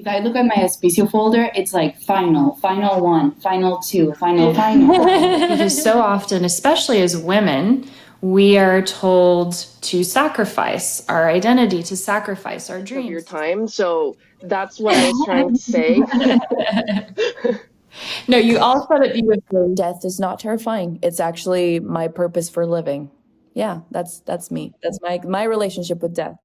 If I look at my Adspicio folder, it's like final, final one, final two, final, final. Because so often, especially as women, we are told to sacrifice our identity, to sacrifice our dreams. Of your time. So that's what I was trying to say. No, you all said it beautifully. Death is not terrifying. It's actually my purpose for living. Yeah, that's me. That's my relationship with death.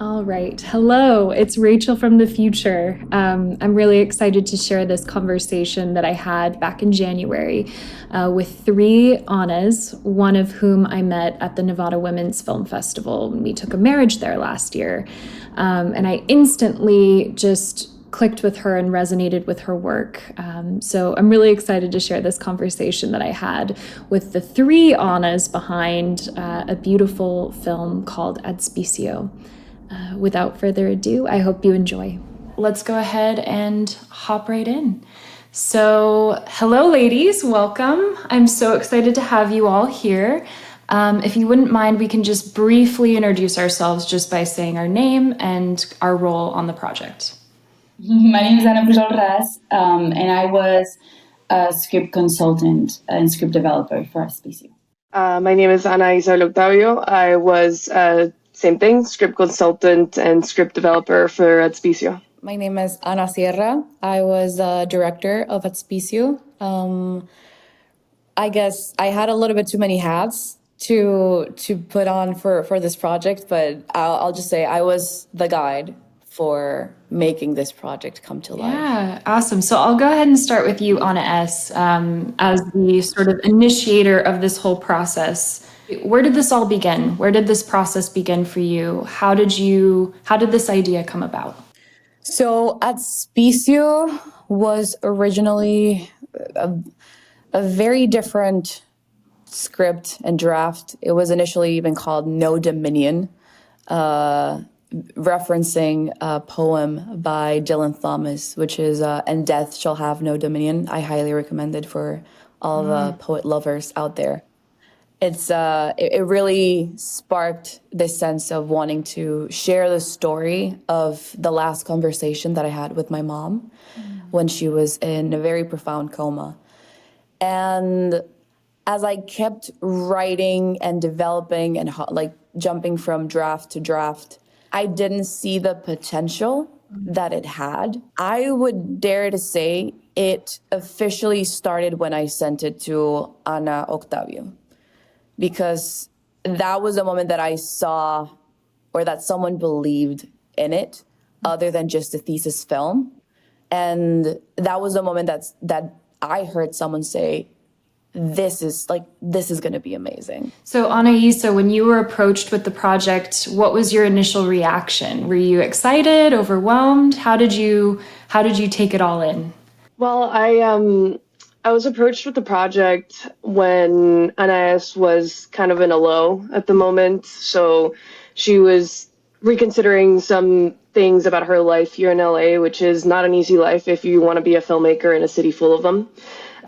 All right. Hello, it's Rachel from the future. I'm really excited to share this conversation that I had back in January with three Annas, one of whom I met at the Nevada Women's Film Festival when we took a marriage there last year. And I instantly just clicked with her and resonated with her work. So I'm really excited to share this conversation that I had with the three Annas behind a beautiful film called Adspicio. Without further ado, I hope you enjoy. Let's go ahead and hop right in. So, hello ladies, welcome. I'm so excited to have you all here. If you wouldn't mind, we can just briefly introduce ourselves just by saying our name and our role on the project. My name is Pujolràs, and I was a script consultant and script developer for Adspicio. My name is Isabel Octavio. I was same thing, script consultant and script developer for Adspicio. My name is Ana Sierra. I was a director of Adspicio. I guess I had a little bit too many hats to put on for this project, but I'll just say I was the guide for making this project come to life. Yeah, awesome. So I'll go ahead and start with you, Ana S., as the sort of initiator of this whole process. Where did this all begin? Where did this process begin for you? How did this idea come about? So Adspicio was originally a very different script and draft. It was initially even called No Dominion, referencing a poem by Dylan Thomas, which is And Death Shall Have No Dominion. I highly recommend it for all the poet lovers out there. It really sparked this sense of wanting to share the story of the last conversation that I had with my mom when she was in a very profound coma. And as I kept writing and developing and like jumping from draft to draft, I didn't see the potential that it had. I would dare to say it officially started when I sent it to Ana Octavio, because that was a moment that I saw, or that someone believed in it, other than just a thesis film. And that was a moment that I heard someone say, this is going to be amazing. So Anaïsa, when you were approached with the project, what was your initial reaction? Were you excited, overwhelmed? How did you take it all in? Well, I was approached with the project when Anais was kind of in a low at the moment. So she was reconsidering some things about her life here in LA, which is not an easy life if you want to be a filmmaker in a city full of them.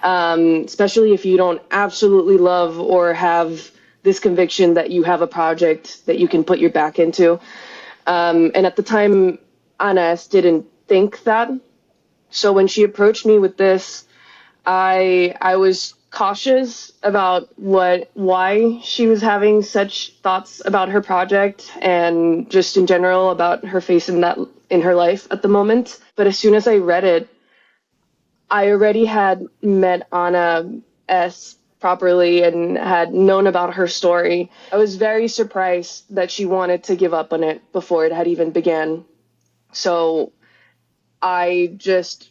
Especially if you don't absolutely love or have this conviction that you have a project that you can put your back into. And at the time, Anais didn't think that. So when she approached me with this, I was cautious about why she was having such thoughts about her project and just in general about her face in her life at the moment. But as soon as I read it, I already had met Ana S. properly and had known about her story. I was very surprised that she wanted to give up on it before it had even began. So I just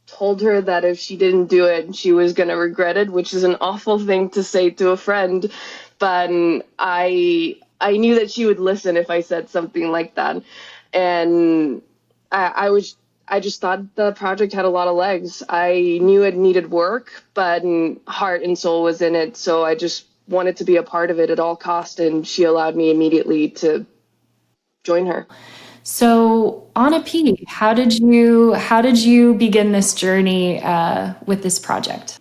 told her that if she didn't do it, she was going to regret it, which is an awful thing to say to a friend. But I knew that she would listen if I said something like that. And I just thought the project had a lot of legs. I knew it needed work, but heart and soul was in it. So I just wanted to be a part of it at all costs. And she allowed me immediately to join her. So Ana P, how did you begin this journey with this project?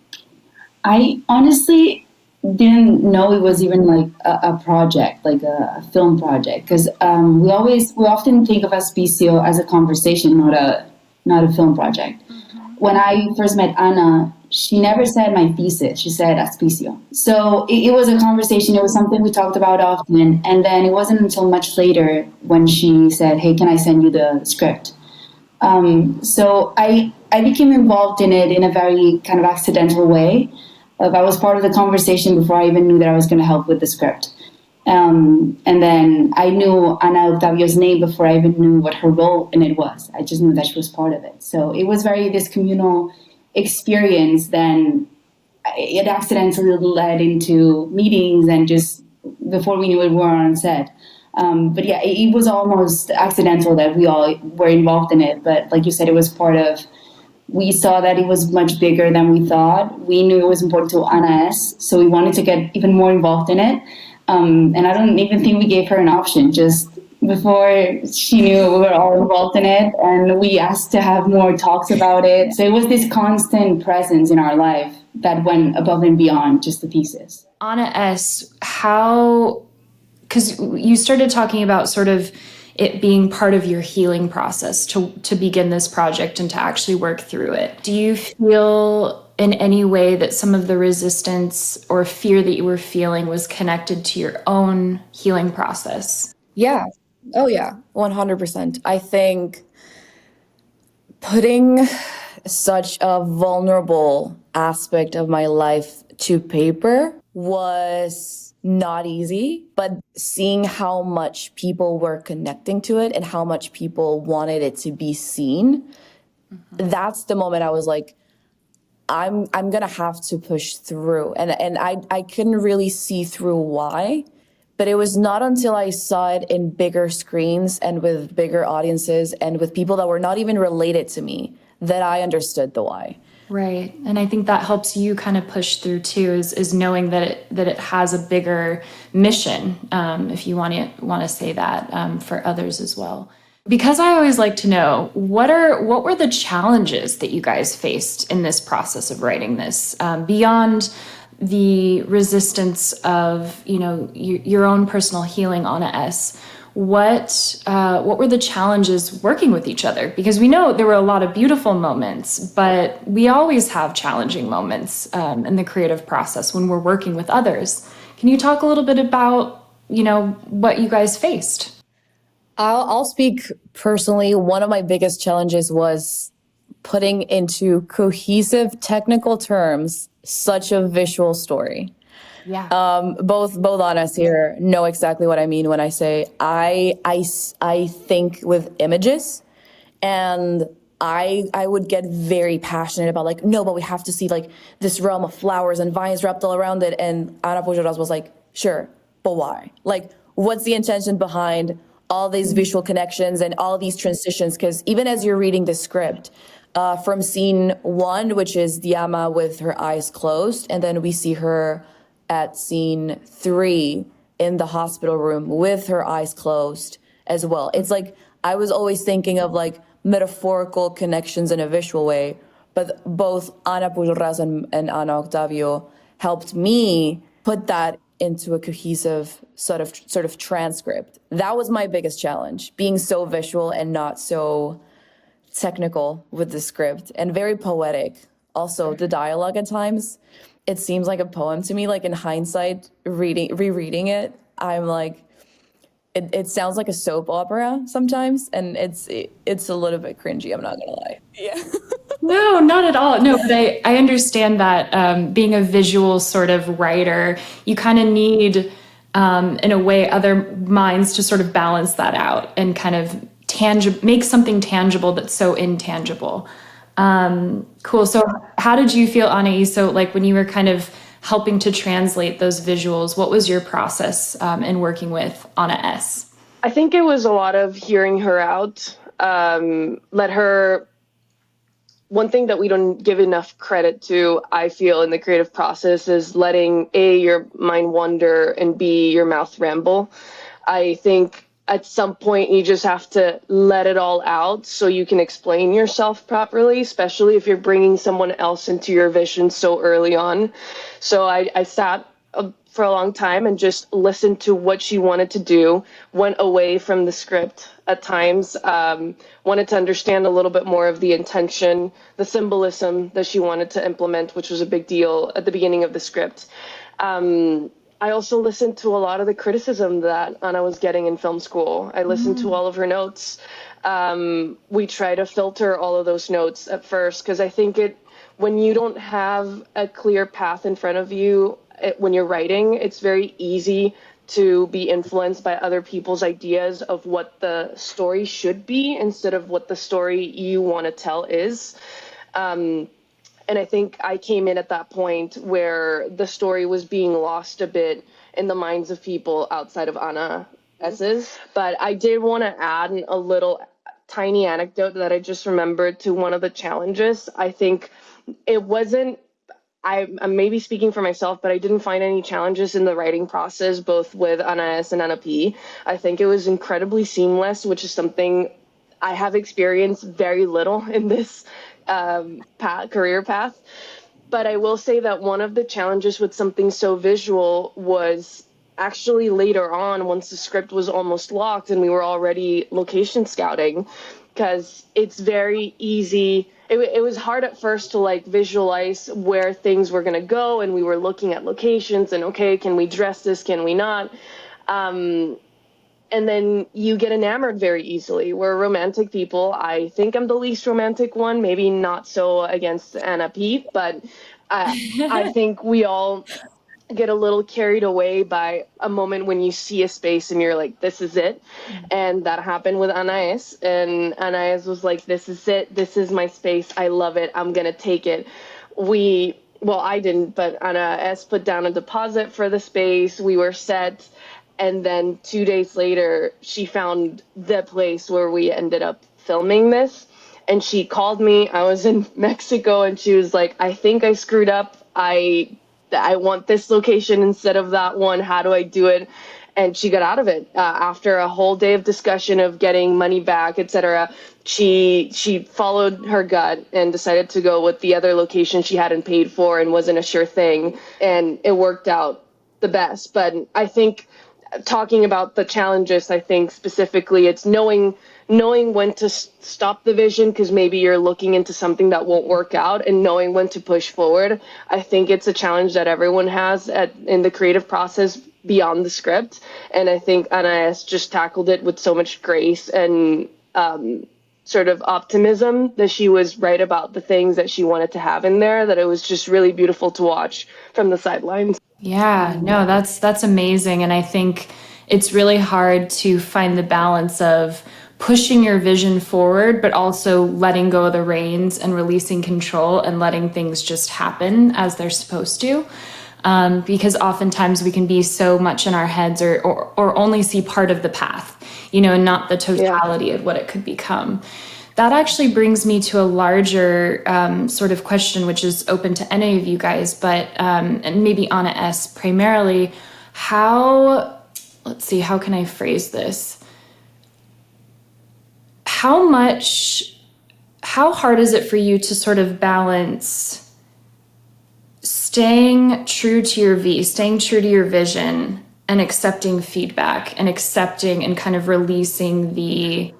I honestly didn't know it was even like a project, like a film project, because we often think of Adspicio as a conversation, not a film project. When I first met Anna, she never said my thesis. She said Adspicio. So it was a conversation. It was something we talked about often. And then it wasn't until much later when she said, "Hey, can I send you the script?" So I became involved in it in a very kind of accidental way. I was part of the conversation before I even knew that I was going to help with the script. And then I knew Ana Octavio's name before I even knew what her role in it was. I just knew that she was part of it. So it was very this communal experience. Then it accidentally led into meetings, and just before we knew it, we were on set. But yeah, it was almost accidental that we all were involved in it. But like you said, it was part of. We saw that it was much bigger than we thought. We knew it was important to Ana S, so we wanted to get even more involved in it. And I don't even think we gave her an option. Just before she knew, we were all involved in it, and we asked to have more talks about it. So it was this constant presence in our life that went above and beyond just the thesis. Ana S, how, because you started talking about sort of it being part of your healing process to begin this project and to actually work through it. Do you feel in any way that some of the resistance or fear that you were feeling was connected to your own healing process? Yeah. Oh, yeah. 100%. I think putting such a vulnerable aspect of my life to paper was not easy, but seeing how much people were connecting to it and how much people wanted it to be seen, that's the moment I was like, I'm gonna have to push through. And I couldn't really see through why, but it was not until I saw it in bigger screens and with bigger audiences and with people that were not even related to me that I understood the why. Right. And I think that helps you kind of push through too, is knowing that it has a bigger mission, if you want to say that, for others as well. Because I always like to know, what were the challenges that you guys faced in this process of writing this, beyond the resistance of, your own personal healing, Ana S. What were the challenges working with each other? Because we know there were a lot of beautiful moments, but we always have challenging moments in the creative process when we're working with others. Can you talk a little bit about, what you guys faced? I'll speak personally. One of my biggest challenges was putting into cohesive technical terms such a visual story. Yeah. Both on us here know exactly what I mean when I say I think with images, and I would get very passionate about like, no, but we have to see like this realm of flowers and vines wrapped all around it. And Ana Pujolràs was like, sure, but why? Like, what's the intention behind all these visual connections and all these transitions? Because even as you're reading the script, from scene 1, which is Diama with her eyes closed, and then we see her at scene 3 in the hospital room with her eyes closed as well. It's like I was always thinking of like metaphorical connections in a visual way, but both Ana Pujolràs and Ana Octavio helped me put that into a cohesive sort of transcript. That was my biggest challenge, being so visual and not so technical with the script, and very poetic. Also, the dialogue at times, it seems like a poem to me. Like in hindsight, rereading it, I'm like, it sounds like a soap opera sometimes, and it's a little bit cringy. I'm not gonna lie. Yeah. No, not at all. No, but I understand that being a visual sort of writer, you kind of need, in a way, other minds to sort of balance that out and kind of make something tangible that's so intangible. Cool. So how did you feel, Anaïs? So like when you were kind of helping to translate those visuals, what was your process in working with Ana S? I think it was a lot of hearing her out. Let her. One thing that we don't give enough credit to, I feel, in the creative process is letting A, your mind wander, and B, your mouth ramble. I think at some point you just have to let it all out so you can explain yourself properly, especially if you're bringing someone else into your vision so early on. So I sat for a long time and just listened to what she wanted to do, went away from the script at times, wanted to understand a little bit more of the intention, the symbolism that she wanted to implement, which was a big deal at the beginning of the script. I also listened to a lot of the criticism that Anna was getting in film school. I listened to all of her notes. We try to filter all of those notes at first, because I think when you don't have a clear path in front of you, when you're writing, it's very easy to be influenced by other people's ideas of what the story should be instead of what the story you want to tell is. And I think I came in at that point where the story was being lost a bit in the minds of people outside of Anna S's. But I did want to add a little tiny anecdote that I just remembered to one of the challenges. I think it wasn't, I'm maybe speaking for myself, but I didn't find any challenges in the writing process, both with Anna S and Anna P. I think it was incredibly seamless, which is something I have experienced very little in this career path. But I will say that one of the challenges with something so visual was actually later on, once the script was almost locked and we were already location scouting, because it's very easy. It was hard at first to like visualize where things were going to go, and we were looking at locations and, okay, can we dress this, can we not? And then you get enamored very easily. We're romantic people. I think I'm the least romantic one, maybe not so against Anna P, but I think we all get a little carried away by a moment when you see a space and you're like, this is it. And that happened with Anais. And Anais was like, this is it. This is my space. I love it. I'm going to take it. Well, I didn't, but Anna S put down a deposit for the space. We were set. And then 2 days later, she found the place where we ended up filming this. And she called me. I was in Mexico, and she was like, I think I screwed up. I want this location instead of that one. How do I do it? And she got out of it after a whole day of discussion of getting money back, etc. She followed her gut and decided to go with the other location she hadn't paid for and wasn't a sure thing. And it worked out the best. But I think talking about the challenges, I think specifically it's knowing when to stop the vision, because maybe you're looking into something that won't work out, and knowing when to push forward. I think it's a challenge that everyone has in the creative process beyond the script. And I think Anais just tackled it with so much grace and sort of optimism that she was right about the things that she wanted to have in there, that it was just really beautiful to watch from the sidelines. Yeah, no, that's amazing. And I think it's really hard to find the balance of pushing your vision forward, but also letting go of the reins and releasing control and letting things just happen as they're supposed to. Because oftentimes we can be so much in our heads or only see part of the path, and not the totality of what it could become. That actually brings me to a larger sort of question, which is open to any of you guys, but and maybe Anna S. primarily. How can I phrase this? How hard is it for you to sort of balance staying true to your staying true to your vision, and accepting feedback, and accepting and kind of releasing the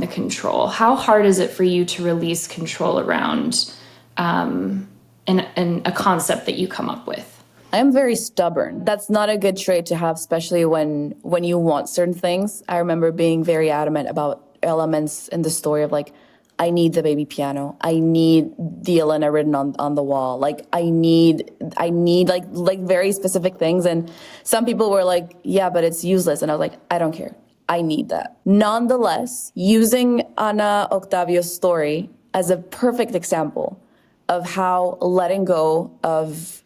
control? How hard is it for you to release control around in a concept that you come up with? I am very stubborn. That's not a good trait to have, especially when you want certain things. I remember being very adamant about elements in the story of like, I need the baby piano. I need the Elena written on the wall. Like I need like very specific things. And some people were like, yeah, but it's useless. And I was like, I don't care. I need that. Nonetheless, using Ana Octavio's story as a perfect example of how letting go of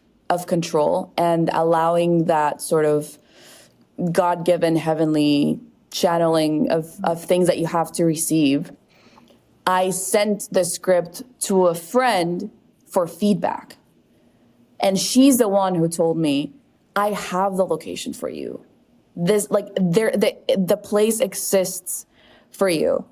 control and allowing that sort of God-given heavenly channeling of things that you have to receive. I sent the script to a friend for feedback. And she's the one who told me, I have the location for you. The place exists for you.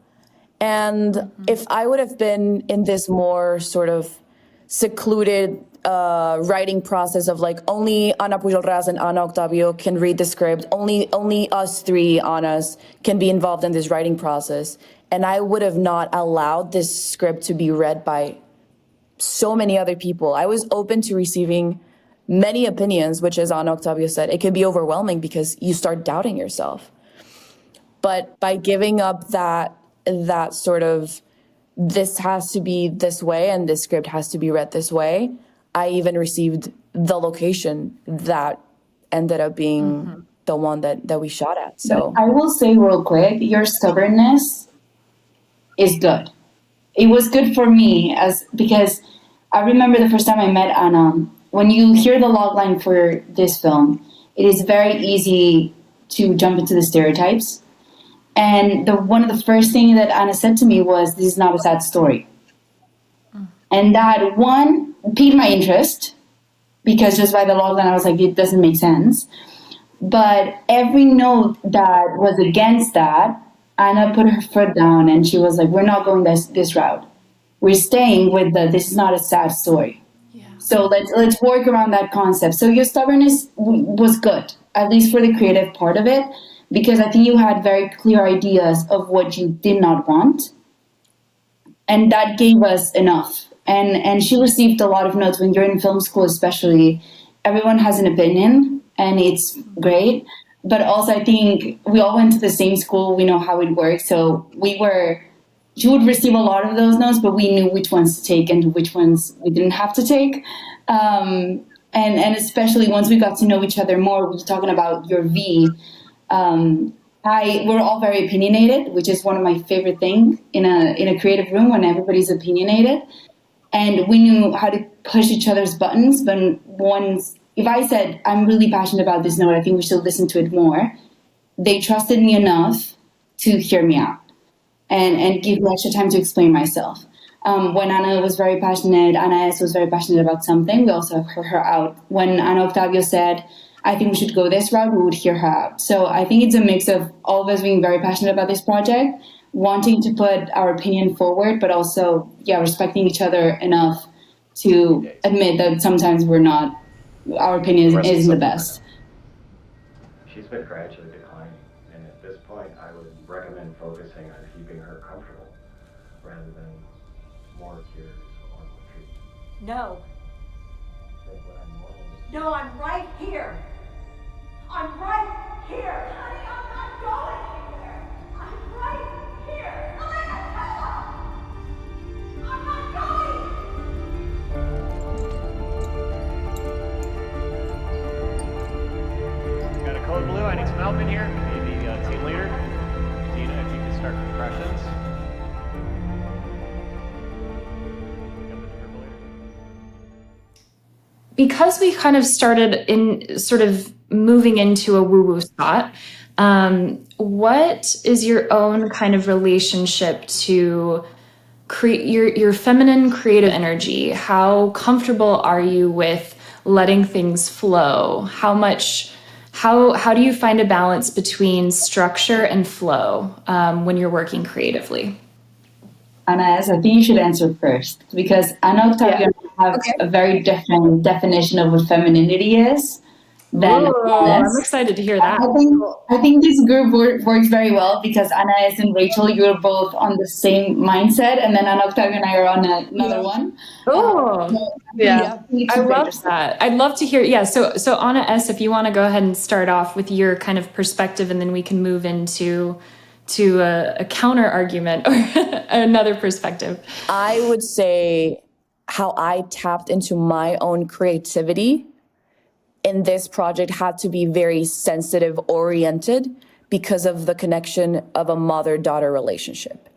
And if I would have been in this more sort of secluded writing process of like only Ana Pujolràs and Ana Octavio can read the script. Only us three Anas can be involved in this writing process. And I would have not allowed this script to be read by so many other people. I was open to receiving many opinions, which, as Ana Octavio said, it can be overwhelming because you start doubting yourself. But by giving up that sort of, this has to be this way and this script has to be read this way, I even received the location that ended up being the one that we shot at. So I will say real quick, your stubbornness is good. It was good for me because I remember the first time I met Anna. When you hear the logline for this film, it is very easy to jump into the stereotypes. And one of the first things that Anna said to me was, "This is not a sad story." And that one piqued my interest because just by the logline, I was like, it doesn't make sense. But every note that was against that, Anna put her foot down and she was like, "We're not going this route. We're staying with this is not a sad story." Yeah. So let's work around that concept. So your stubbornness was good, at least for the creative part of it, because I think you had very clear ideas of what you did not want. And that gave us enough. And she received a lot of notes. When you're in film school especially, everyone has an opinion and it's great. But also I think we all went to the same school. We know how it works. So she would receive a lot of those notes, but we knew which ones to take and which ones we didn't have to take. And especially once we got to know each other more, we were talking about your V. We're all very opinionated, which is one of my favorite things in a creative room when everybody's opinionated. And we knew how to push each other's buttons. But if I said, "I'm really passionate about this note, I think we should listen to it more," they trusted me enough to hear me out and give me extra time to explain myself. When Ana was very passionate, Ana S. was very passionate about something, we also heard her out. When Ana Octavio said, "I think we should go this route," we would hear her out. So I think it's a mix of all of us being very passionate about this project, wanting to put our opinion forward, but also, respecting each other enough to admit that sometimes our opinion isn't the best. She's been gradually declining, and at this point, I would recommend focusing on keeping her comfortable rather than more cures or more treatment. No. No, I'm right here. I'm right here. Honey, I'm not going anywhere. I'm right here. Elena, tell her. I'm not going. Got a code blue. I need some help in here. Maybe team leader. Tina, if you could start compressions. Because we kind of started in sort of moving into a woo-woo spot, what is your own kind of relationship to your feminine creative energy? How comfortable are you with letting things flow? How do you find a balance between structure and flow when you're working creatively? Ana, I think you should answer first because Ana Octavio have a very different definition of what femininity is than I'm excited to hear that. I think this group works very well because Ana and Rachel, you're both on the same mindset, and then Ana Octavio and I are on another one. I love that. I'd love to hear. Yeah. So Ana S., if you want to go ahead and start off with your kind of perspective, and then we can move into a counter argument or another perspective. I would say how I tapped into my own creativity in this project had to be very sensitive oriented because of the connection of a mother-daughter relationship.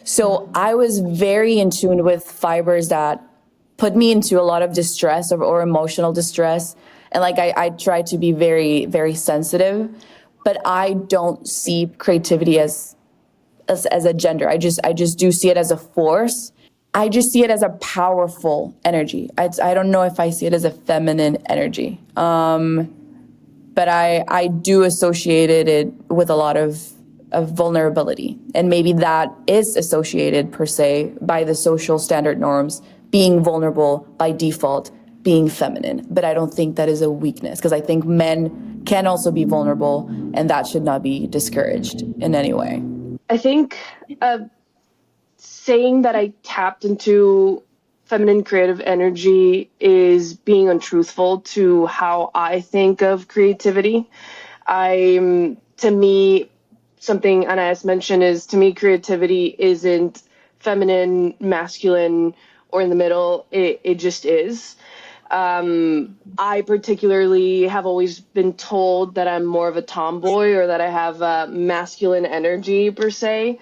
So I was very in tune with fibers that put me into a lot of distress or emotional distress. And I try to be very, very sensitive, but I don't see creativity as a gender. I just do see it as a force. I just see it as a powerful energy. I don't know if I see it as a feminine energy. But I do associate it with a lot of vulnerability. And maybe that is associated per se by the social standard norms, being vulnerable by default being feminine, but I don't think that is a weakness, because I think men can also be vulnerable, and that should not be discouraged in any way. I think saying that I tapped into feminine creative energy is being untruthful to how I think of creativity. To me, something Anais mentioned is, to me, creativity isn't feminine, masculine, or in the middle. It just is. I particularly have always been told that I'm more of a tomboy, or that I have a masculine energy per se,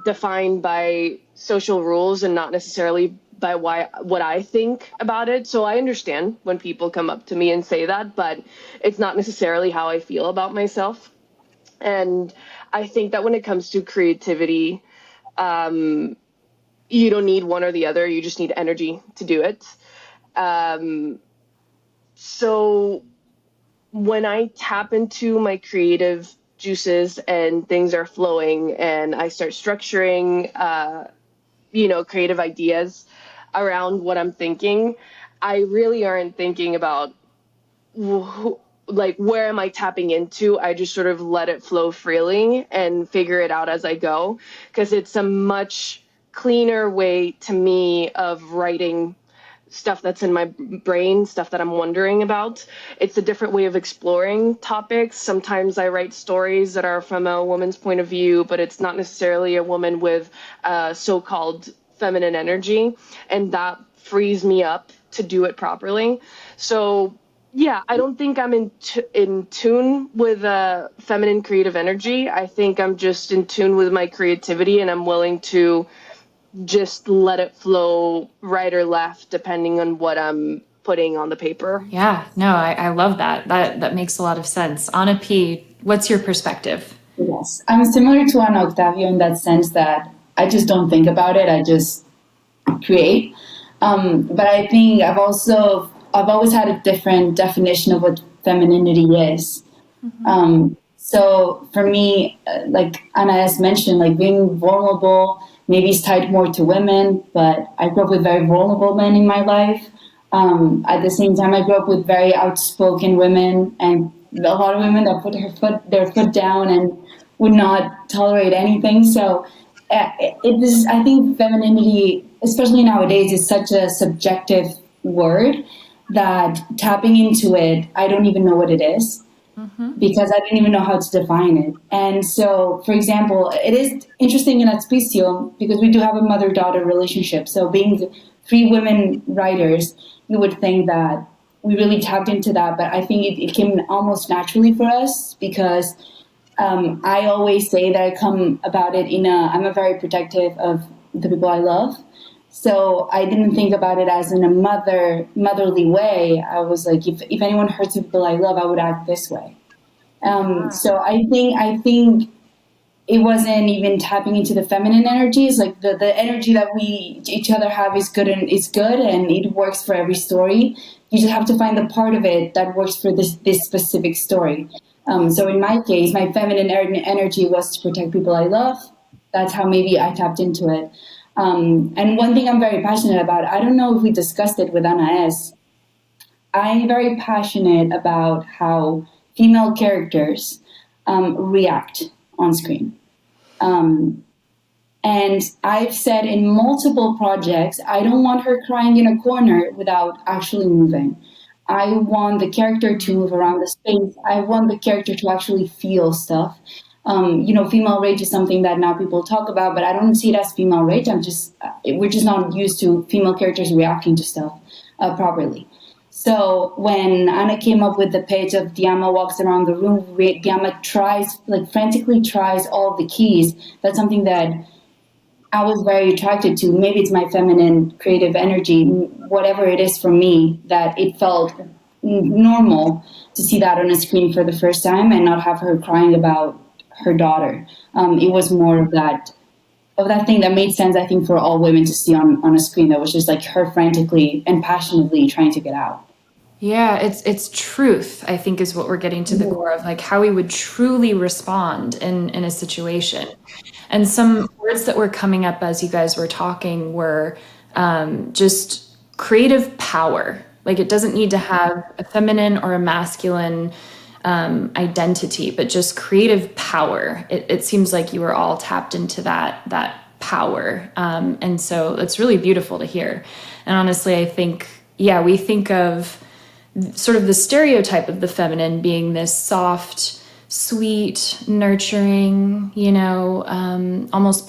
defined by social rules and not necessarily by what I think about it. So I understand when people come up to me and say that, but it's not necessarily how I feel about myself. And I think that when it comes to creativity, you don't need one or the other. You just need energy to do it. So when I tap into my creative juices and things are flowing and I start structuring, creative ideas around what I'm thinking, I really aren't thinking about where am I tapping into. I just sort of let it flow freely and figure it out as I go, because it's a much cleaner way to me of writing stuff that's in my brain, stuff that I'm wondering about. It's a different way of exploring topics. Sometimes I write stories that are from a woman's point of view, but it's not necessarily a woman with so-called feminine energy, and that frees me up to do it properly. So yeah, I don't think I'm in tune with feminine creative energy. I think I'm just in tune with my creativity, and I'm willing to just let it flow right or left depending on what I'm putting on the paper. Yeah, no, I love that. That makes a lot of sense. Anna P., what's your perspective? Yes, I'm similar to Ana Octavio in that sense that I just don't think about it. I just create. But I think I've always had a different definition of what femininity is. So for me, like Anna has mentioned, like being vulnerable maybe is tied more to women, but I grew up with very vulnerable men in my life. At the same time, I grew up with very outspoken women, and a lot of women that put their foot down and would not tolerate anything. So it is. I think femininity, especially nowadays, is such a subjective word that tapping into it, I don't even know what it is. Because I didn't even know how to define it. And so, for example, it is interesting in Adspicio because we do have a mother-daughter relationship. So being 3 women writers, you would think that we really tapped into that. But I think it came almost naturally for us because I always say that I come about it I'm a very protective of the people I love. So I didn't think about it as in a motherly way. I was like, if anyone hurts the people I love, I would act this way. So I think it wasn't even tapping into the feminine energies. Like the energy that we each other have is good and it works for every story. You just have to find the part of it that works for this specific story. So in my case, my feminine energy was to protect people I love. That's how maybe I tapped into it. And one thing I'm very passionate about, I don't know if we discussed it with Ana S. I'm very passionate about how female characters react on screen. And I've said in multiple projects, I don't want her crying in a corner without actually moving. I want the character to move around the space. I want the character to actually feel stuff. Female rage is something that now people talk about, but I don't see it as female rage. We're just not used to female characters reacting to stuff properly. So when Anna came up with the page of Diama walks around the room, Diama frantically tries all of the keys. That's something that I was very attracted to. Maybe it's my feminine creative energy, whatever it is for me, that it felt normal to see that on a screen for the first time and not have her crying about her daughter. It was more of that thing that made sense, I think, for all women to see on a screen, that was just like her frantically and passionately trying to get out. Yeah, it's truth, I think, is what we're getting to the core of, like how we would truly respond in a situation. And some words that were coming up as you guys were talking were just creative power. Like, it doesn't need to have a feminine or a masculine identity, but just creative power. It seems like you were all tapped into that power. And so it's really beautiful to hear. And honestly, I think, yeah, we think of sort of the stereotype of the feminine being this soft, sweet, nurturing, almost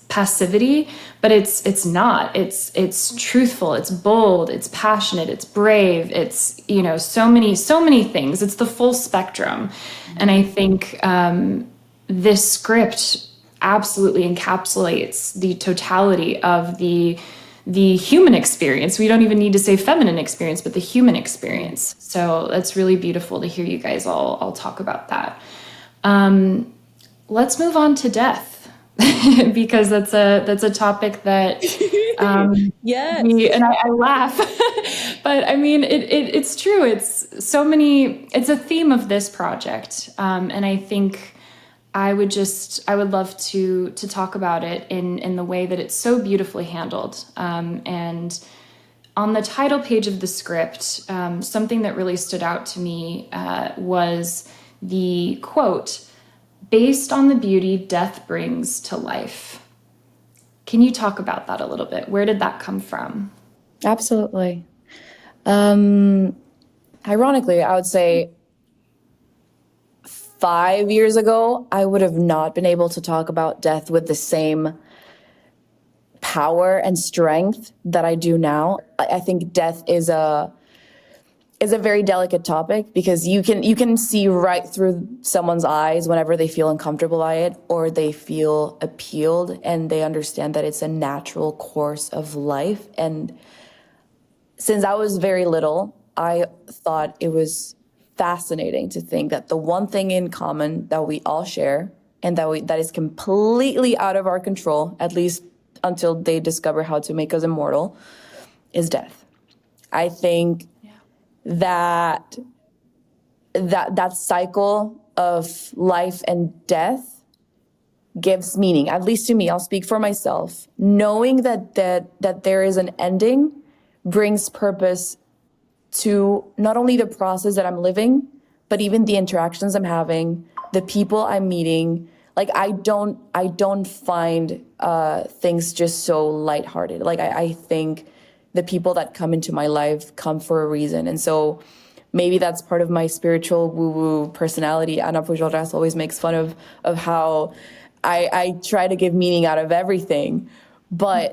passivity, but it's not. It's truthful, it's bold, it's passionate, it's brave, it's, so many things. It's the full spectrum. And I think this script absolutely encapsulates the totality of the human experience. We don't even need to say feminine experience, but the human experience. So that's really beautiful to hear you guys all talk about that. Let's move on to death. Because that's a topic that Yes. and I laugh, but I mean it's true. It's a theme of this project, and I think I would love to talk about it in the way that it's so beautifully handled. And on the title page of the script, something that really stood out to me was the quote, "Based on the beauty death brings to life." Can you talk about that a little bit? Where did that come from? Absolutely. Ironically, I would say 5 years ago, I would have not been able to talk about death with the same power and strength that I do now. I think death is a very delicate topic because you can see right through someone's eyes whenever they feel uncomfortable by it or they feel appealed and they understand that it's a natural course of life. And since I was very little, I thought it was fascinating to think that the one thing in common that we all share and that is completely out of our control, at least until they discover how to make us immortal, is death. I think that cycle of life and death gives meaning, at least to me. I'll speak for myself. Knowing that there is an ending brings purpose to not only the process that I'm living, but even the interactions I'm having, the people I'm meeting. Like I don't find things just so lighthearted. Like I think the people that come into my life come for a reason. And so maybe that's part of my spiritual woo-woo personality. Anna Pujolràs always makes fun of how I try to give meaning out of everything. But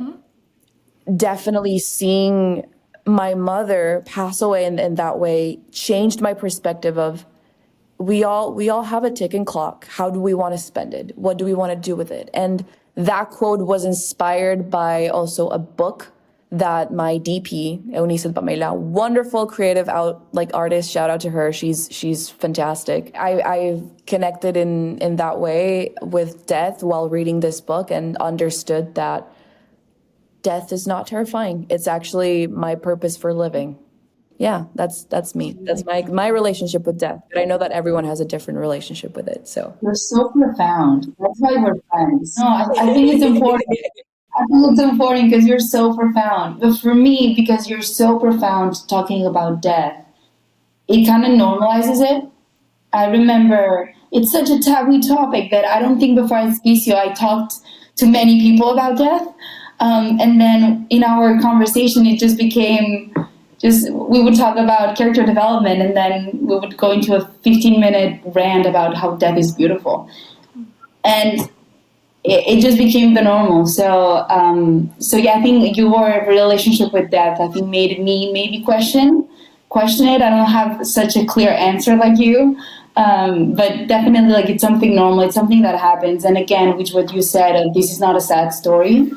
definitely seeing my mother pass away in that way changed my perspective of we all have a ticking clock. How do we want to spend it? What do we want to do with it? And that quote was inspired by also a book that my DP, Eunice Pamela, wonderful creative artist, shout out to her. She's fantastic. I've connected in that way with death while reading this book and understood that death is not terrifying. It's actually my purpose for living. Yeah, that's me. That's my relationship with death. But I know that everyone has a different relationship with it. So You're so profound. That's why we're friends. No, I think it's important. I think it's important because you're so profound. But for me, because you're so profound talking about death, it kind of normalizes it. I remember it's such a taboo topic that I don't think before Adspicio I talked to many people about death. And then in our conversation, it just became we would talk about character development and then we would go into a 15-minute rant about how death is beautiful. And it just became the normal. So yeah, I think your relationship with death, I think made me maybe question it. I don't have such a clear answer like you. But definitely like it's something normal. It's something that happens. And again, which what you said, this is not a sad story.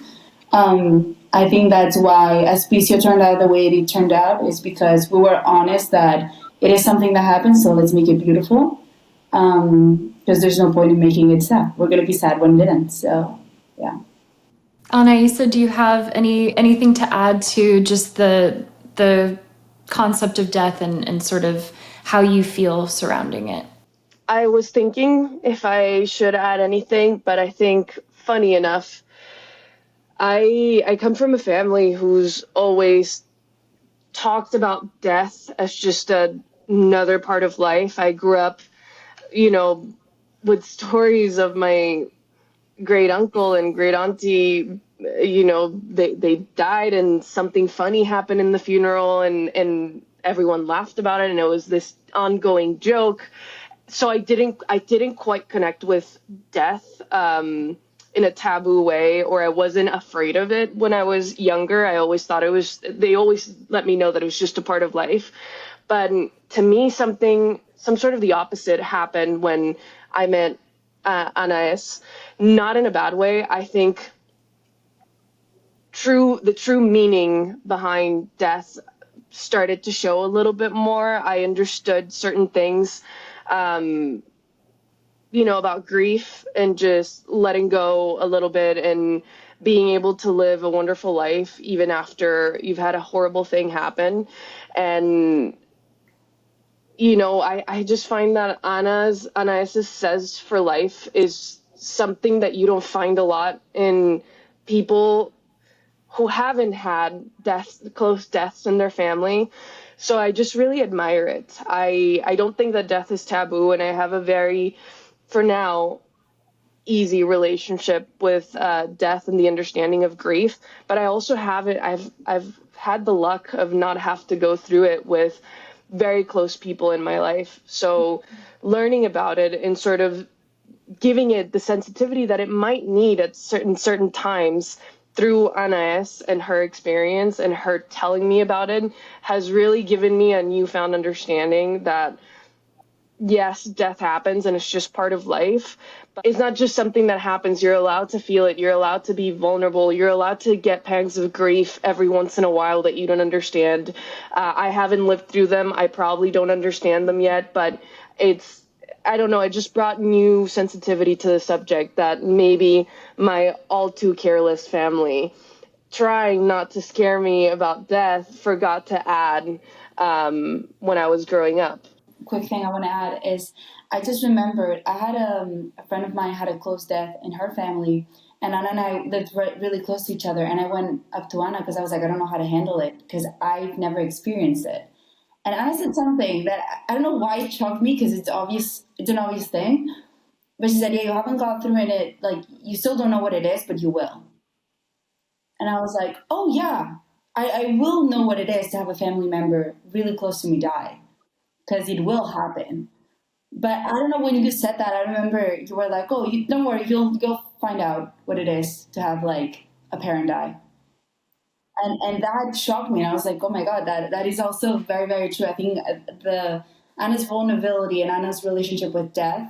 I think that's why Adspicio turned out the way it turned out is because we were honest that it is something that happens, so let's make it beautiful. Because there's no point in making it sad. We're going to be sad when it ends, so yeah. Anaisa, do you have anything to add to just the concept of death and sort of how you feel surrounding it? I was thinking if I should add anything, but I think funny enough, I come from a family who's always talked about death as just another part of life. I grew up, with stories of my great uncle and great auntie. They died and something funny happened in the funeral, and everyone laughed about it, and it was this ongoing joke. So I didn't quite connect with death in a taboo way, or I wasn't afraid of it when I was younger. I always thought they always let me know that it was just a part of life. But to me, some sort of the opposite happened when I met Anais, not in a bad way. I think the true meaning behind death started to show a little bit more. I understood certain things, about grief and just letting go a little bit and being able to live a wonderful life even after you've had a horrible thing happen. And I just find that Anais's says for life is something that you don't find a lot in people who haven't had close deaths in their family. So I just really admire it. I don't think that death is taboo, and I have a very, for now, easy relationship with death and the understanding of grief. But I also have it. I've had the luck of not have to go through it with very close people in my life. So learning about it and sort of giving it the sensitivity that it might need at certain times through Anais and her experience and her telling me about it has really given me a newfound understanding that yes, death happens and it's just part of life, but it's not just something that happens. You're allowed to feel it. You're allowed to be vulnerable. You're allowed to get pangs of grief every once in a while that you don't understand. I haven't lived through them. I probably don't understand them yet, but I don't know, it just brought new sensitivity to the subject that maybe my all too careless family, trying not to scare me about death, forgot to add when I was growing up. Quick thing I want to add is I just remembered I had a friend of mine had a close death in her family, and Anna and I lived really close to each other, and I went up to Anna because I was like, I don't know how to handle it because I've never experienced it. And Anna said something that I don't know why it shocked me because it's an obvious thing. But she said, yeah, you haven't gone through it, like you still don't know what it is, but you will. And I was like, oh yeah, I will know what it is to have a family member really close to me die. Because it will happen. But I don't know, when you said that, I remember you were like, oh, don't worry, you'll find out what it is to have like a parent die. And that shocked me. And I was like, oh my God, that is also very, very true. I think Anna's vulnerability and Anna's relationship with death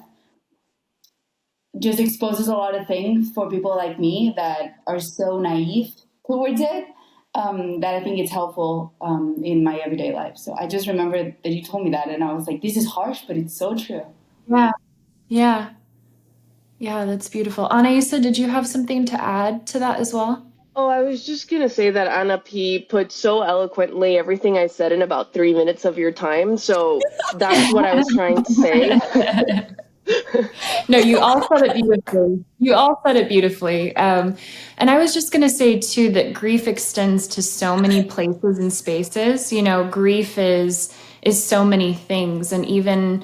just exposes a lot of things for people like me that are so naive towards it. That I think it's helpful in my everyday life. So I just remember that you told me that, and I was like, this is harsh, but it's so true. Yeah, that's beautiful. Anaisa, did you have something to add to that as well? Oh, I was just going to say that Anna P put so eloquently everything I said in about 3 minutes of your time. So that's what I was trying to say. No, you all said it beautifully. And I was just going to say too that grief extends to so many places and spaces. Grief is so many things, and even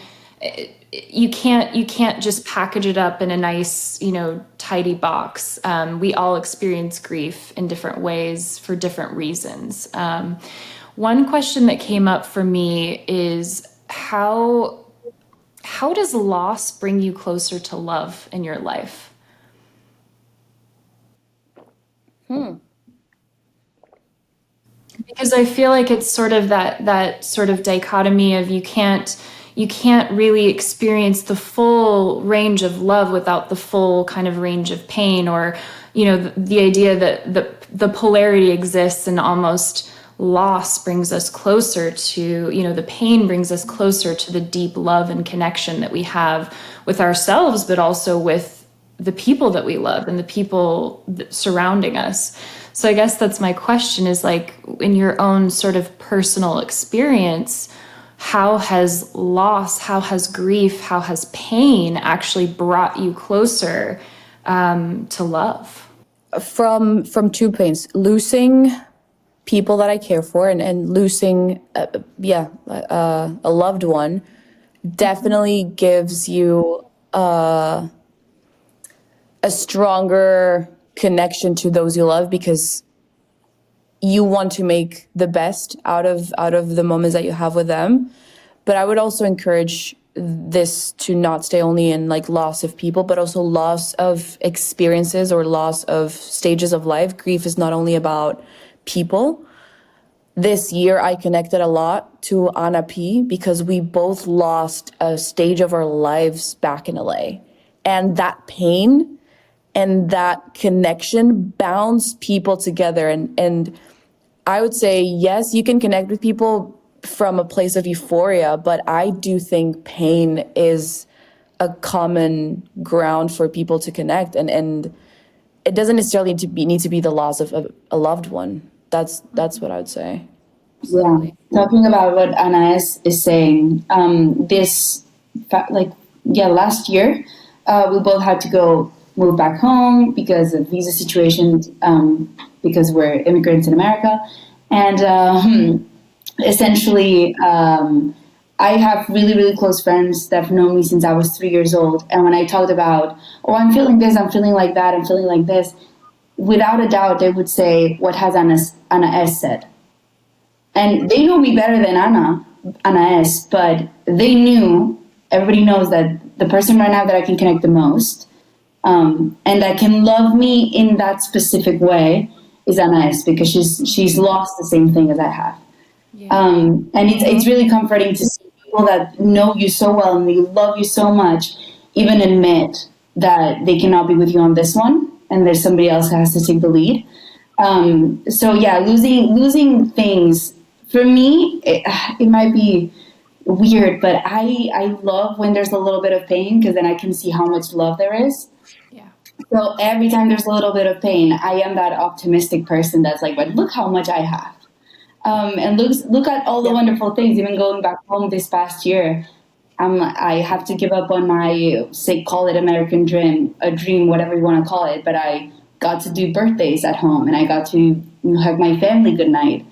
you can't just package it up in a nice, tidy box. We all experience grief in different ways for different reasons. One question that came up for me is how does loss bring you closer to love in your life? Because I feel like it's sort of that sort of dichotomy of you can't really experience the full range of love without the full kind of range of pain, or the idea that the polarity exists, and almost loss brings us closer to, the pain brings us closer to the deep love and connection that we have with ourselves, but also with the people that we love and the people surrounding us. So I guess that's my question, is like, in your own sort of personal experience, how has loss, how has grief, how has pain actually brought you closer to love? From two pains, losing people that I care for, and losing, a loved one definitely gives you a stronger connection to those you love, because you want to make the best out of the moments that you have with them. But I would also encourage this to not stay only in like loss of people, but also loss of experiences or loss of stages of life. Grief is not only about people. This year I connected a lot to Anna P, because we both lost a stage of our lives back in LA. And that pain and that connection bounds people together. And I would say, yes, you can connect with people from a place of euphoria, but I do think pain is a common ground for people to connect, and it doesn't necessarily need to be the loss of a loved one. That's what I would say. Yeah, talking about what Anais is saying, last year, we both had to go move back home because of visa situations, because we're immigrants in America. And essentially, I have really, really close friends that have known me since I was 3 years old. And when I talked about, oh, I'm feeling this, I'm feeling like that, I'm feeling like this, without a doubt, they would say, what has Anna S said? And they know me better than Anna S, but they knew, everybody knows that the person right now that I can connect the most, and that can love me in that specific way, is Anna S, because she's lost the same thing as I have. And it's really comforting to see people that know you so well and they love you so much, even admit that they cannot be with you on this one, and there's somebody else that has to take the lead. So yeah, losing things, for me, it might be weird, but I love when there's a little bit of pain, because then I can see how much love there is. Yeah. So every time there's a little bit of pain, I am that optimistic person that's like, but look how much I have. And look at all the wonderful things. Even going back home this past year, I have to give up on my, say, call it American dream, a dream, whatever you want to call it. But I got to do birthdays at home, and I got to hug my family goodnight.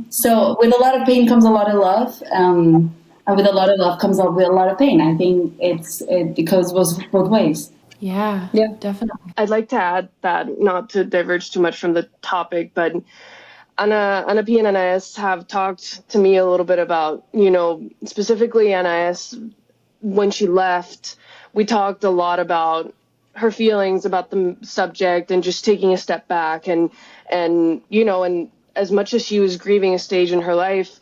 So with a lot of pain comes a lot of love, and with a lot of love comes with a lot of pain. I think it goes both ways. Yeah, definitely. I'd like to add that, not to diverge too much from the topic, but Anna P and Anais have talked to me a little bit about, specifically Anais, when she left, we talked a lot about her feelings about the subject and just taking a step back, and as much as she was grieving a stage in her life,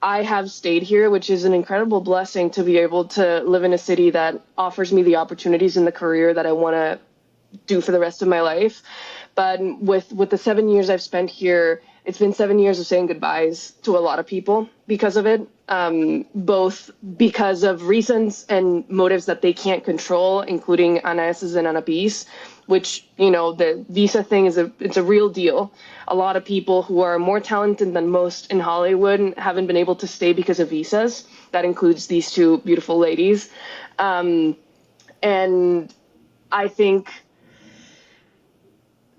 I have stayed here, which is an incredible blessing to be able to live in a city that offers me the opportunities in the career that I want to do for the rest of my life. But with the 7 years I've spent here, it's been 7 years of saying goodbyes to a lot of people because of it, both because of reasons and motives that they can't control, including Anais's and Anapis, which, the visa thing it's a real deal. A lot of people who are more talented than most in Hollywood haven't been able to stay because of visas. That includes these two beautiful ladies. And I think,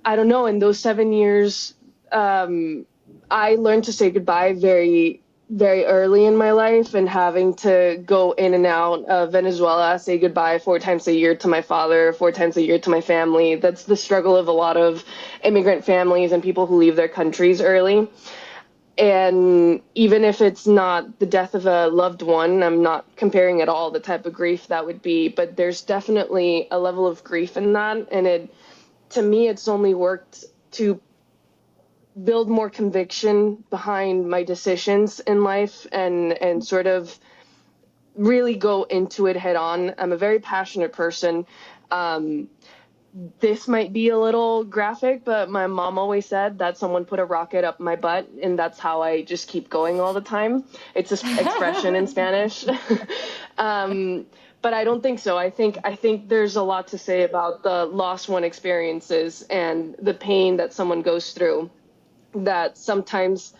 I don't know, in those 7 years, I learned to say goodbye very, very early in my life, and having to go in and out of Venezuela, say goodbye 4 times a year to my father, 4 times a year to my family. That's the struggle of a lot of immigrant families and people who leave their countries early. And even if it's not the death of a loved one, I'm not comparing at all the type of grief that would be, but there's definitely a level of grief in that. And to me, it's only worked to build more conviction behind my decisions in life, and sort of really go into it head on. I'm a very passionate person. This might be a little graphic, but my mom always said that someone put a rocket up my butt, and that's how I just keep going all the time. It's an expression in Spanish. But I don't think so. I think there's a lot to say about the lost one experiences and the pain that someone goes through, that sometimes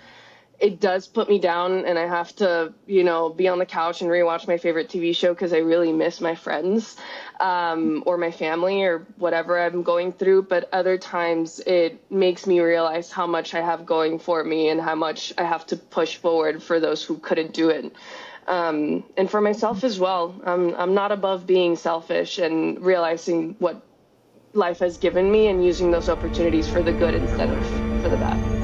it does put me down, and I have to, be on the couch and rewatch my favorite TV show because I really miss my friends or my family or whatever I'm going through. But other times it makes me realize how much I have going for me and how much I have to push forward for those who couldn't do it. And for myself as well. I'm not above being selfish and realizing what life has given me and using those opportunities for the good instead of for the bad.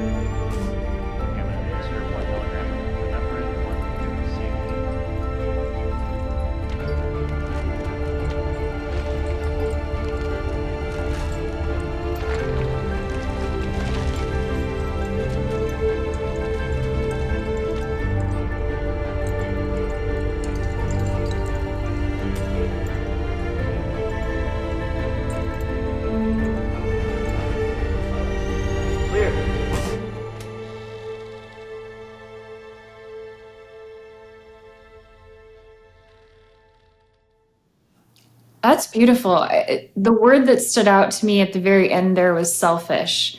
That's beautiful. The word that stood out to me at the very end there was selfish.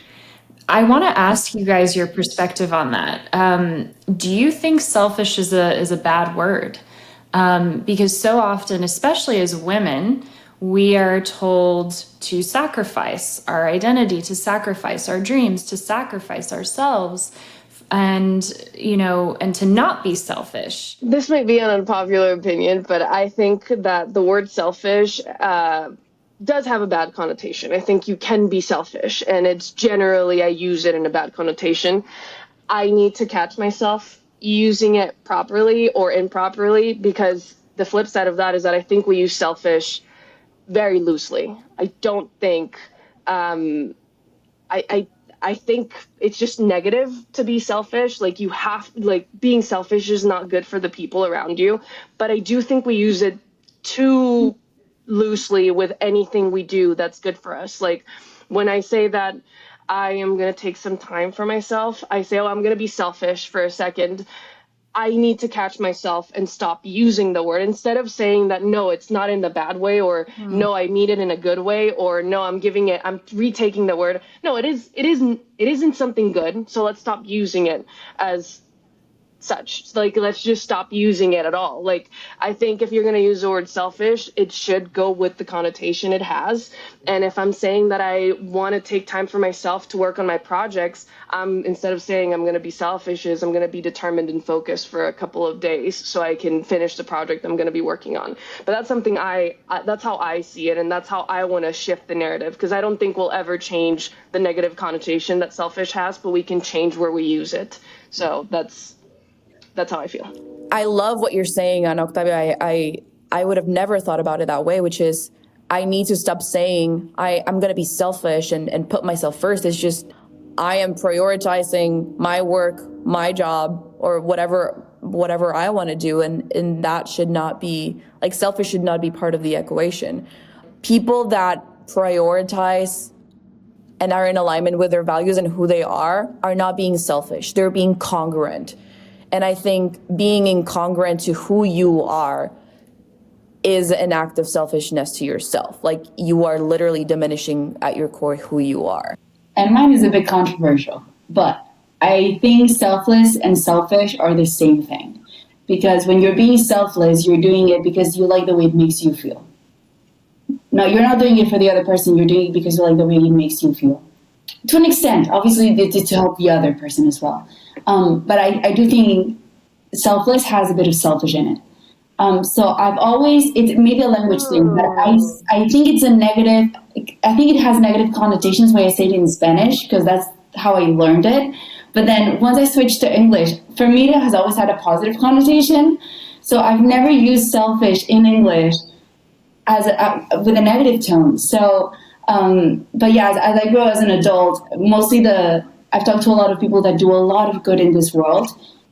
I want to ask you guys your perspective on that. Do you think selfish is a bad word? Because so often, especially as women, we are told to sacrifice our identity, to sacrifice our dreams, to sacrifice ourselves, and to not be selfish. This might be an unpopular opinion, but I think that the word selfish does have a bad connotation. I think you can be selfish, and it's generally, I use it in a bad connotation. I need to catch myself using it properly or improperly, because the flip side of that is that I think we use selfish very loosely. I don't think, I think it's just negative to be selfish. Like being selfish is not good for the people around you. But I do think we use it too loosely with anything we do that's good for us. Like when I say that I am going to take some time for myself, I say, I'm going to be selfish for a second. I need to catch myself and stop using the word, instead of saying that, no, it's not in the bad way, or no, I mean it in a good way, or no, I'm retaking the word. No, it isn't something good. So let's stop using it as such. Like, let's just stop using it at all. Like, I think if you're going to use the word selfish, it should go with the connotation it has. And if I'm saying that I want to take time for myself to work on my projects, instead of saying I'm going to be selfish, I'm going to be determined and focused for a couple of days so I can finish the project I'm going to be working on. But that's something that's how I see it, and that's how I want to shift the narrative, because I don't think we'll ever change the negative connotation that selfish has, but we can change where we use it. So that's how I feel. I love what you're saying on Octavio. I would have never thought about it that way, which is I need to stop saying I'm going to be selfish and put myself first. It's just I am prioritizing my work, my job, or whatever I want to do. And that should not be, like, selfish should not be part of the equation. People that prioritize and are in alignment with their values and who they are not being selfish. They're being congruent. And I think being incongruent to who you are is an act of selfishness to yourself. Like, you are literally diminishing at your core who you are. And mine is a bit controversial, but I think selfless and selfish are the same thing. Because when you're being selfless, you're doing it because you like the way it makes you feel. No, you're not doing it for the other person. You're doing it because you like the way it makes you feel. To an extent, obviously, to help the other person as well. But I do think selfless has a bit of selfish in it. So I've always, it's maybe a language thing, but I think it's a negative, I think it has negative connotations when I say it in Spanish, because that's how I learned it. But then once I switched to English, for me, it has always had a positive connotation. So I've never used selfish in English as with a negative tone. So, but yeah, as I grow as an adult, mostly I've talked to a lot of people that do a lot of good in this world,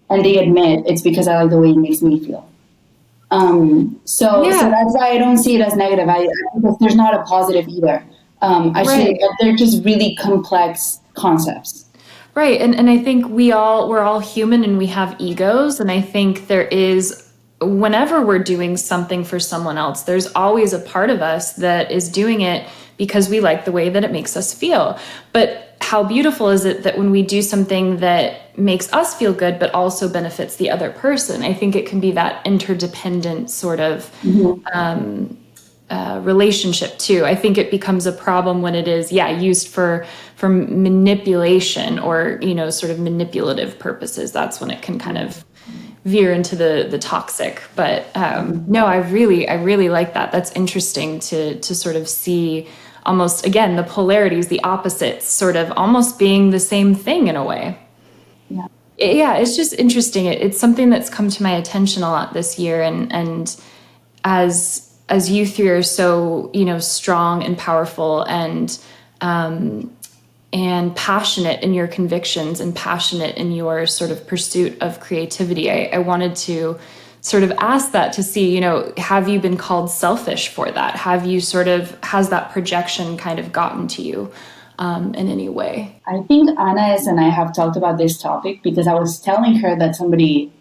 and they admit it's because I like the way it makes me feel. So that's why I don't see it as negative. Because there's not a positive either. Actually, they're just really complex concepts. Right. And I think we're all human and we have egos. And I think there is, whenever we're doing something for someone else, there's always a part of us that is doing it because we like the way that it makes us feel. But how beautiful is it that when we do something that makes us feel good, but also benefits the other person? I think it can be that interdependent sort of relationship too. I think it becomes a problem when it is, used for manipulation or, sort of manipulative purposes. That's when it can kind of veer into the toxic. But no, I really like that. That's interesting to sort of see almost, again, the polarities, the opposites sort of almost being the same thing in a way. Yeah, it's just interesting. It's something that's come to my attention a lot this year. And as you three are so, strong and powerful and passionate in your convictions and passionate in your sort of pursuit of creativity, I wanted to sort of ask that to see, have you been called selfish for that? Has that projection kind of gotten to you in any way? I think Anais and I have talked about this topic because I was telling her that somebody,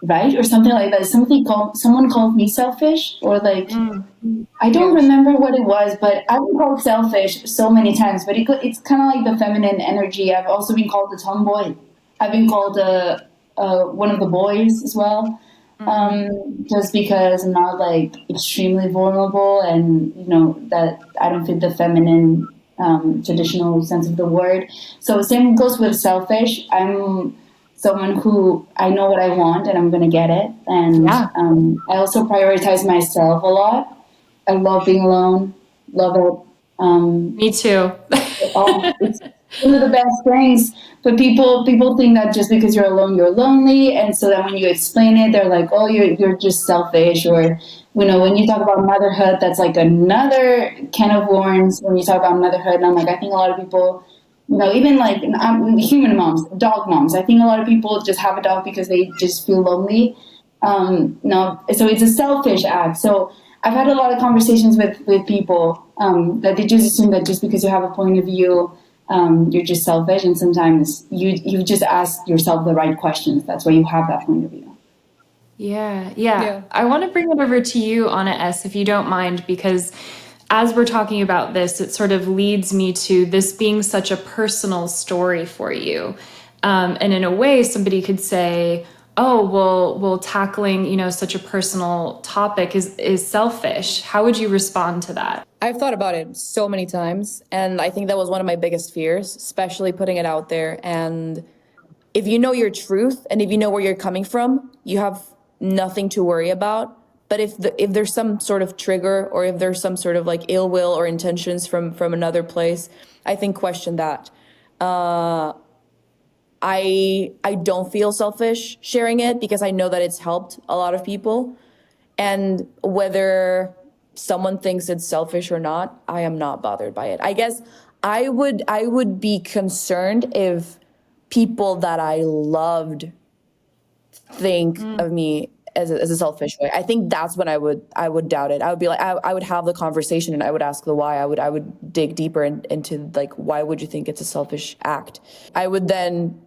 right, or something like that, someone called me selfish, or like, I don't remember what it was, but I've been called selfish so many times, but it's kind of like the feminine energy. I've also been called a tomboy. I've been called one of the boys as well. Just because I'm not like extremely vulnerable and that I don't fit the feminine traditional sense of the word. So same goes with selfish. I'm someone who I know what I want and I'm going to get it. And I also prioritize myself a lot. I love being alone. Love it. Me too. It's one of the best things. But people think that just because you're alone, you're lonely. And so then when you explain it, they're like, oh, you're just selfish. Or, when you talk about motherhood, that's like another can of worms when you talk about motherhood. And I'm like, I think a lot of people, even like human moms, dog moms, I think a lot of people just have a dog because they just feel lonely. No, so it's a selfish act. So I've had a lot of conversations with people that they just assume that just because you have a point of view, you're just selfish, and sometimes you just ask yourself the right questions. That's why you have that point of view. Yeah. I want to bring it over to you, Anna S., if you don't mind, because as we're talking about this, it sort of leads me to this being such a personal story for you. And in a way, somebody could say, oh, well, tackling, such a personal topic is selfish. How would you respond to that? I've thought about it so many times, and I think that was one of my biggest fears, especially putting it out there. And if you know your truth and if you know where you're coming from, you have nothing to worry about. But if there's some sort of trigger, or if there's some sort of like ill will or intentions from another place, I think question that. I don't feel selfish sharing it because I know that it's helped a lot of people. And whether someone thinks it's selfish or not, I am not bothered by it. I guess I would be concerned if people that I loved think of me as a selfish way. I think that's when I would doubt it. I would be like, I would have the conversation and I would ask the why. I would dig deeper into like, why would you think it's a selfish act? I would then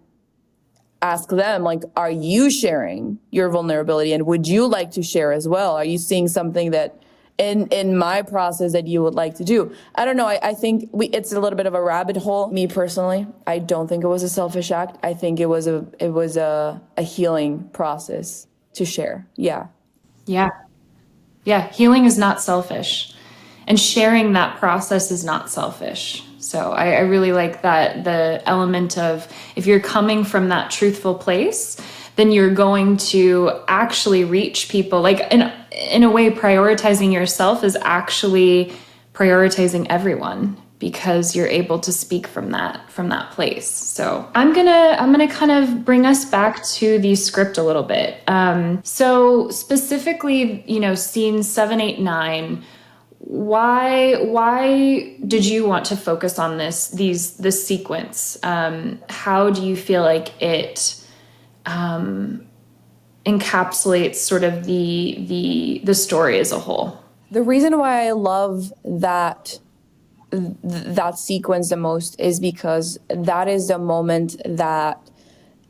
ask them, like, are you sharing your vulnerability, and would you like to share as well? Are you seeing something that in my process that you would like to do? I don't know. I think it's a little bit of a rabbit hole. Me personally, I don't think it was a selfish act. I think it was a healing process to share. Yeah. Healing is not selfish, and sharing that process is not selfish. So I really like that, the element of, if you're coming from that truthful place, then you're going to actually reach people. Like in a way, prioritizing yourself is actually prioritizing everyone, because you're able to speak from that place. So I'm gonna kind of bring us back to the script a little bit. So specifically, scene 7, 8, 9. Why did you want to focus on this sequence? How do you feel like it encapsulates sort of the story as a whole? The reason why I love that sequence the most is because that is the moment that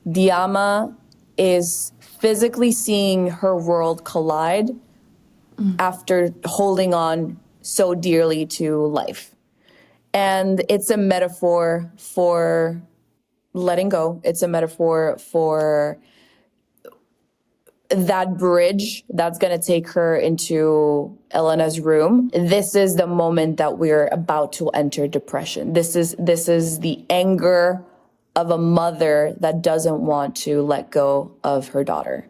Diama is physically seeing her world collide after holding on so dearly to life. And it's a metaphor for letting go. It's a metaphor for that bridge that's going to take her into Elena's room. This is the moment that we're about to enter depression. This is the anger of a mother that doesn't want to let go of her daughter.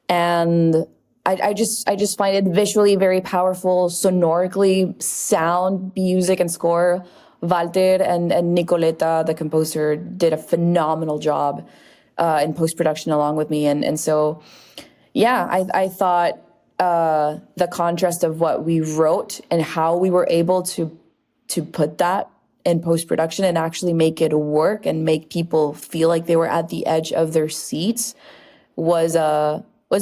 And I just find it visually very powerful, sonorically, sound, music, and score. Walter and Nicoleta, the composer, did a phenomenal job in post-production along with me. And so, yeah, I thought the contrast of what we wrote and how we were able to put that in post-production and actually make it work and make people feel like they were at the edge of their seats was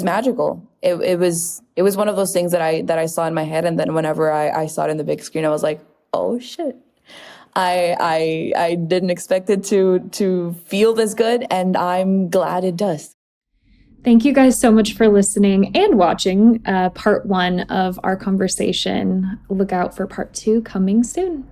magical. It was one of those things that I saw in my head, and then whenever I saw it in the big screen, I was like, oh shit. I didn't expect it to feel this good, and I'm glad it does. Thank you guys so much for listening and watching part 1 of our conversation. Look out for part 2 coming soon.